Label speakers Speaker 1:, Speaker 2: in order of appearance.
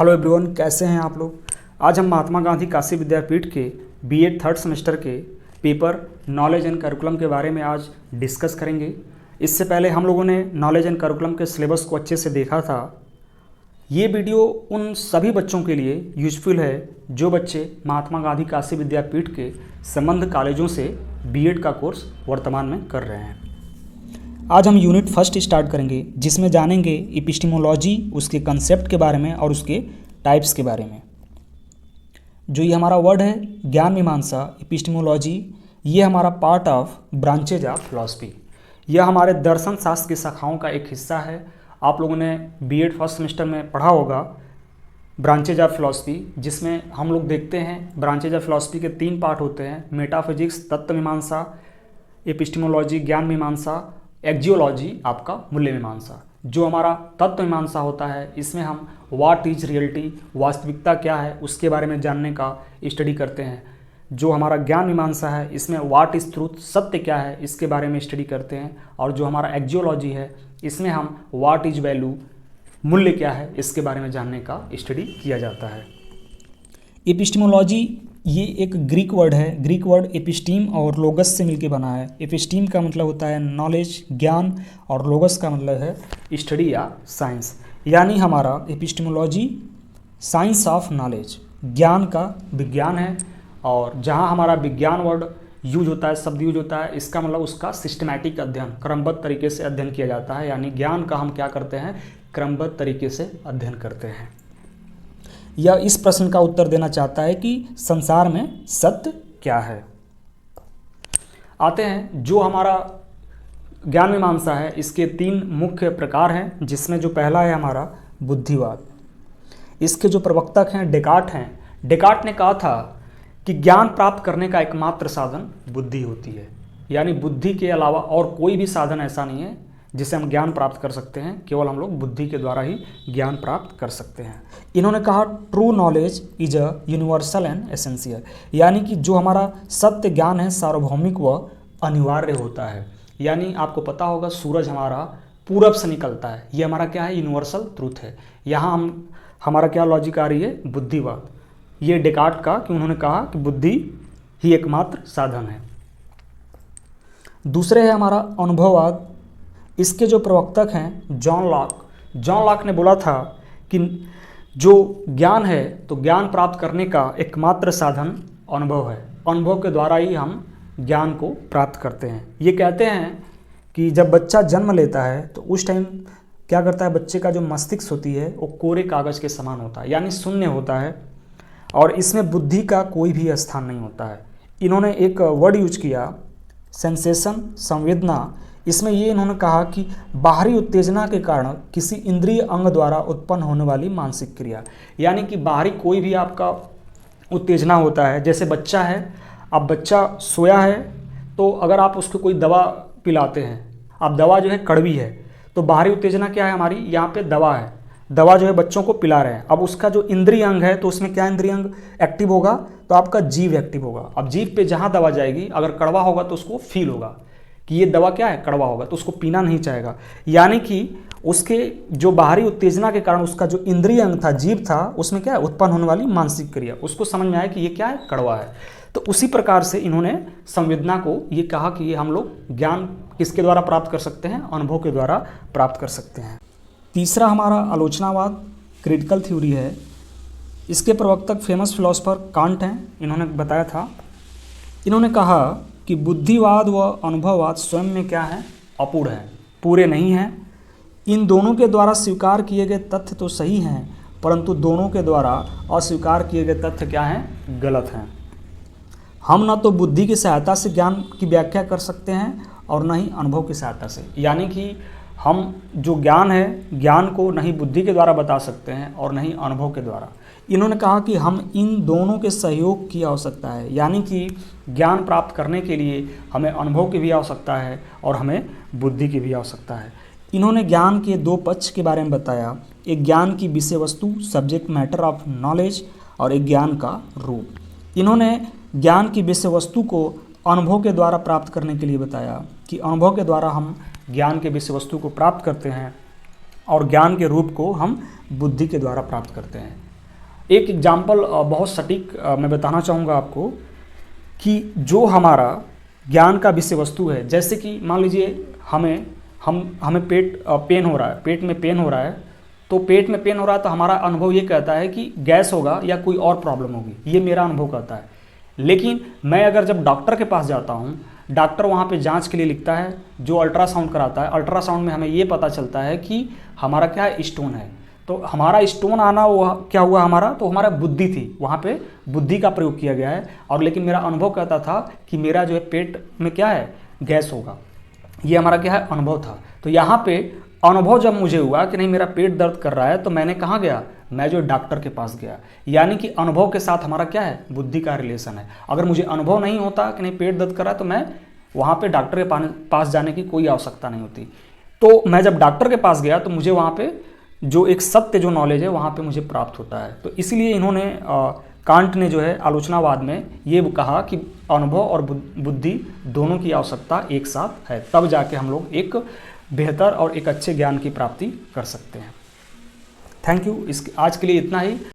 Speaker 1: Hello everyone, कैसे हैं आप लोग। आज हम महात्मा गांधी काशी विद्यापीठ के बीएड थर्ड सेमेस्टर के पेपर नॉलेज एंड करिकुलम के बारे में आज डिस्कस करेंगे। इससे पहले हम लोगों ने नॉलेज एंड करिकुलम के सिलेबस को अच्छे से देखा था। ये वीडियो उन सभी बच्चों के लिए यूजफुल है जो बच्चे महात्मा गांधी काशी विद्यापीठ के संबद्ध कॉलेजों से बीएड का कोर्स वर्तमान में कर रहे हैं। आज हम यूनिट फर्स्ट स्टार्ट करेंगे, जिसमें जानेंगे एपिस्टेमोलॉजी, उसके कंसेप्ट के बारे में और उसके टाइप्स के बारे में। जो ये हमारा वर्ड है ज्ञान मीमांसा, एपिस्टेमोलॉजी, ये हमारा part of branches of philosophy. यह हमारे दर्शन शास्त्र की शाखाओं का एक हिस्सा है। आप लोगों ने बीएड फर्स्ट सेमेस्टर में पढ़ा होगा ब्रांचेज ऑफ फिलॉसफी, जिसमें हम लोग देखते हैं ब्रांचेज ऑफ फिलॉसफी के 3 पार्ट होते हैं: मेटाफिजिक्स, तत्व मीमांसा, एपिस्टेमोलॉजी ज्ञान मीमांसा, एक्जियोलॉजी आपका मूल्य मीमांसा। जो हमारा तत्व मीमांसा होता है, इसमें हम व्हाट इज रियलिटी, वास्तविकता क्या है, उसके बारे में जानने का स्टडी करते हैं। जो हमारा ज्ञान मीमांसा है, इसमें व्हाट इज ट्रूथ, सत्य क्या है, इसके बारे में स्टडी करते हैं। और जो हमारा एक्जियोलॉजी है, इसमें हम व्हाट इज वैल्यू, मूल्य क्या है, इसके बारे में जानने का स्टडी किया जाता है। एपिस्टेमोलॉजी ये एक ग्रीक वर्ड है। ग्रीक वर्ड एपिस्टीम और लोगस से मिलके बना है। एपिस्टीम का मतलब होता है नॉलेज, ज्ञान, और लोगस का मतलब है स्टडी या साइंस। यानी हमारा एपिस्टेमोलॉजी साइंस ऑफ नॉलेज, ज्ञान का विज्ञान है। और जहाँ हमारा विज्ञान वर्ड यूज होता है, शब्द यूज होता है, इसका मतलब उसका सिस्टमैटिक अध्ययन, क्रमबद्ध तरीके से अध्ययन किया जाता है। यानी ज्ञान का हम क्या करते हैं, क्रमबद्ध तरीके से अध्ययन करते हैं। यह इस प्रश्न का उत्तर देना चाहता है कि संसार में सत्य क्या है। आते हैं जो हमारा ज्ञान मीमांसा है, इसके 3 मुख्य प्रकार हैं, जिसमें जो पहला है हमारा बुद्धिवाद। इसके जो प्रवक्तक हैं डेकार्ट हैं। डेकार्ट ने कहा था कि ज्ञान प्राप्त करने का एकमात्र साधन बुद्धि होती है। यानी बुद्धि के अलावा और कोई भी साधन ऐसा नहीं है जिससे हम ज्ञान प्राप्त कर सकते हैं। केवल हम लोग बुद्धि के द्वारा ही ज्ञान प्राप्त कर सकते हैं। इन्होंने कहा true knowledge is a universal and essential. यानी कि जो हमारा सत्य ज्ञान है, सार्वभौमिक व अनिवार्य होता है। यानी आपको पता होगा सूरज हमारा पूरब से निकलता है, ये हमारा क्या है, यूनिवर्सल ट्रूथ है। यहाँ हमारा क्या लॉजिक आ रही है, बुद्धिवाद। ये डेकार्ट का कि उन्होंने कहा कि बुद्धि ही एकमात्र साधन है। दूसरे है हमारा अनुभववाद। इसके जो प्रवक्तक हैं जॉन लॉक ने बोला था कि जो ज्ञान है, तो ज्ञान प्राप्त करने का एकमात्र साधन अनुभव है। अनुभव के द्वारा ही हम ज्ञान को प्राप्त करते हैं। ये कहते हैं कि जब बच्चा जन्म लेता है तो उस टाइम क्या करता है, बच्चे का जो मस्तिष्क होती है वो कोरे कागज़ के समान होता है, यानी शून्य होता है, और इसमें बुद्धि का कोई भी स्थान नहीं होता है। इन्होंने एक वर्ड यूज किया सेंसेशन, संवेदना। इसमें ये इन्होंने कहा कि बाहरी उत्तेजना के कारण किसी इंद्रिय अंग द्वारा उत्पन्न होने वाली मानसिक क्रिया। यानी कि बाहरी कोई भी आपका उत्तेजना होता है, जैसे बच्चा है, अब बच्चा सोया है, तो अगर आप उसको कोई दवा पिलाते हैं, अब दवा जो है कड़वी है, तो बाहरी उत्तेजना क्या है हमारी, यहाँ पे दवा है, दवा जो है बच्चों को पिला रहे हैं। अब उसका जो इंद्रिय अंग है, तो उसमें क्या इंद्रिय अंग एक्टिव होगा, तो आपका जीभ एक्टिव होगा। अब जीभ पे जहाँ दवा जाएगी, अगर कड़वा होगा तो उसको फील होगा कि ये दवा क्या है, कड़वा होगा, तो उसको पीना नहीं चाहेगा। यानी कि उसके जो बाहरी उत्तेजना के कारण उसका जो इंद्रिय अंग था, जीभ था, उसमें क्या है, उत्पन्न होने वाली मानसिक क्रिया, उसको समझ में आया कि ये क्या है, कड़वा है। तो उसी प्रकार से इन्होंने संवेदना को ये कहा कि ये हम लोग ज्ञान किसके द्वारा प्राप्त कर सकते हैं, अनुभव के द्वारा प्राप्त कर सकते हैं। तीसरा हमारा आलोचनावाद, क्रिटिकल थ्योरी है। इसके प्रवक्तक फेमस फिलोसोफर कांट हैं। इन्होंने बताया था, इन्होंने कहा कि बुद्धिवाद व अनुभववाद स्वयं में क्या है, अपूर्ण है, पूरे नहीं हैं। इन दोनों के द्वारा स्वीकार किए गए तथ्य तो सही हैं, परंतु दोनों के द्वारा अस्वीकार किए गए तथ्य क्या हैं, गलत हैं। हम न तो बुद्धि की सहायता से ज्ञान की व्याख्या कर सकते हैं और न ही अनुभव की सहायता से। यानी कि हम जो ज्ञान है, ज्ञान को नहीं बुद्धि के द्वारा बता सकते हैं और नहीं अनुभव के द्वारा। इन्होंने कहा कि हम इन दोनों के सहयोग की आवश्यकता है। यानी कि ज्ञान प्राप्त करने के लिए हमें अनुभव की भी आवश्यकता है और हमें बुद्धि की भी आवश्यकता है। इन्होंने ज्ञान के 2 पक्ष के बारे में बताया, एक ज्ञान की विषय वस्तु, सब्जेक्ट मैटर ऑफ नॉलेज, और एक ज्ञान का रूप। इन्होंने ज्ञान की विषय वस्तु को अनुभव के द्वारा प्राप्त करने के लिए बताया कि अनुभव के द्वारा हम ज्ञान के विषय वस्तु को प्राप्त करते हैं और ज्ञान के रूप को हम बुद्धि के द्वारा प्राप्त करते हैं। एक एग्जाम्पल बहुत सटीक मैं बताना चाहूँगा आपको कि जो हमारा ज्ञान का विषय वस्तु है, जैसे कि मान लीजिए हमें पेन हो रहा है, पेट में पेन हो रहा है, तो पेट में पेन हो रहा है तो हमारा अनुभव ये कहता है कि गैस होगा या कोई और प्रॉब्लम होगी, ये मेरा अनुभव कहता है। लेकिन मैं अगर जब डॉक्टर के पास जाता हूँ, डॉक्टर वहाँ पे जांच के लिए लिखता है, जो अल्ट्रासाउंड कराता है, अल्ट्रासाउंड में हमें ये पता चलता है कि हमारा क्या है, स्टोन है। तो हमारा स्टोन आना वो क्या हुआ हमारा, तो हमारा बुद्धि थी, वहाँ पे बुद्धि का प्रयोग किया गया है। और लेकिन मेरा अनुभव कहता था कि मेरा जो है पेट में क्या है, गैस होगा, ये हमारा क्या है, अनुभव था। तो यहाँ पे अनुभव जब मुझे हुआ कि नहीं मेरा पेट दर्द कर रहा है, तो मैंने कहाँ गया, मैं जो डॉक्टर के पास गया। यानी कि अनुभव के साथ हमारा क्या है, बुद्धि का रिलेशन है। अगर मुझे अनुभव नहीं होता कि नहीं पेट दर्द कर रहा है, तो मैं वहाँ पे डॉक्टर के पास जाने की कोई आवश्यकता नहीं होती। तो मैं जब डॉक्टर के पास गया तो मुझे वहाँ पे जो एक सत्य जो नॉलेज है वहाँ पे मुझे प्राप्त होता है। तो इसलिए इन्होंने कांट ने जो है आलोचनावाद में ये कहा कि अनुभव और बुद्धि दोनों की आवश्यकता एक साथ है, तब जाके हम लोग एक बेहतर और एक अच्छे ज्ञान की प्राप्ति कर सकते हैं। Thank you. आज के लिए इतना ही।